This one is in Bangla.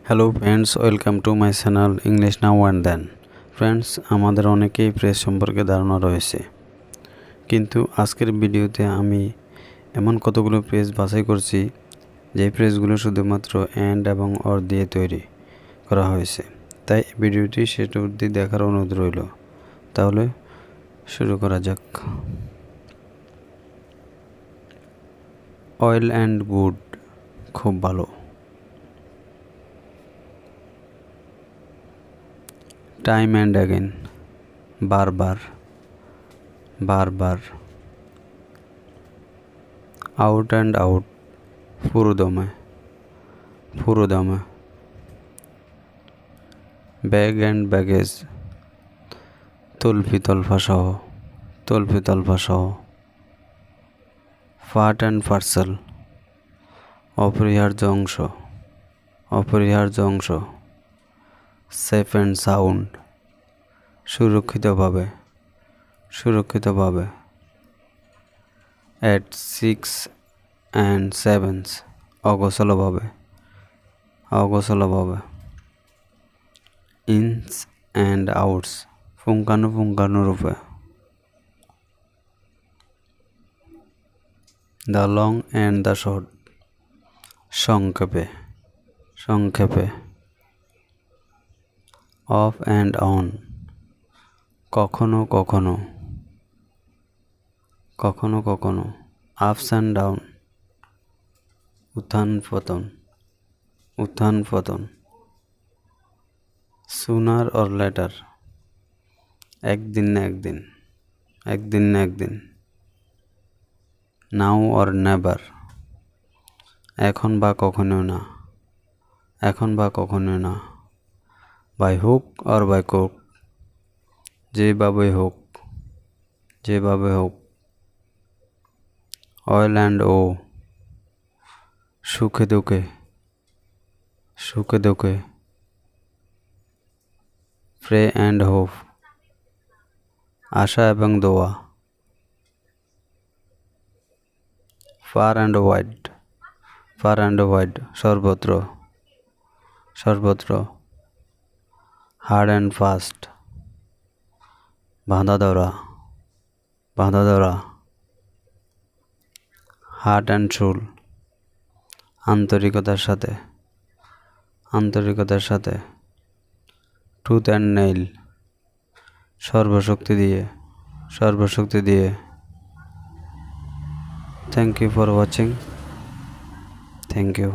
Hello friends, welcome to my channel English now and then. Friends, আমাদের অনেকেই প্রেস সম্পর্কে ধারণা রয়েছে, কিন্তু আজকের ভিডিওতে আমি এমন কতগুলো প্রেস বাছাই করছি যে প্রেসগুলো শুধুমাত্র অ্যান্ড এবং অর দিয়ে তৈরি করা হয়েছে। তাই ভিডিওটি শেষ অবধি দেখার অনুরোধ রইল। তাহলে শুরু করা যাক। অয়েল অ্যান্ড গুড, খুব ভালো। টাইম অ্যান্ড অ্যাগেন, বারবার বারবার। আউট অ্যান্ড আউট, পুরোদমে পুরোদমে। ব্যাগ অ্যান্ড ব্যাগেজ, তল্পি তল্পা সহ তল্পি তল্পা সহ। পার্ট অ্যান্ড পার্সেল, অপরিহার্য অংশ অপরিহার্য অংশ। সেফ অ্যান্ড সাউন্ড, সুরক্ষিতভাবে সুরক্ষিতভাবে। অ্যাট 6 and 7, অগোছালোভাবে অগোছালোভাবে। ইনস অ্যান্ড আউটস, পুঙ্খানুপুঙ্খানুরূপে। The long and the short, সংক্ষেপে সংক্ষেপে। অফ অ্যান্ড অন, কখনো কখনো কখনো কখনো। আপস অ্যান্ড ডাউন, উত্থান পতন উত্থান পতন। সুনার অর লেটার, একদিন না একদিন একদিন না একদিন। নাও অর নেভার, এখন বা কখনো না এখন বা কখনো না। By hook or by crook, যেভাবে হোক যেভাবে হোক। অয়েল অ্যান্ড ও, সুখে দুঃখে সুখে দুঃখে। প্রে অ্যান্ড হোপ, আশা এবং দোয়া। Fur and wide fur and wide, সর্বত্র সর্বত্র। হার্ড অ্যান্ড ফাস্ট, বাঁধা ধরা বাঁধা ধরা। হার্ট অ্যান্ড সোল, আন্তরিকতার সাথে আন্তরিকতার সাথে। টুথ অ্যান্ড নেইল, সর্বশক্তি দিয়ে সর্বশক্তি দিয়ে। Thank you for watching. Thank you.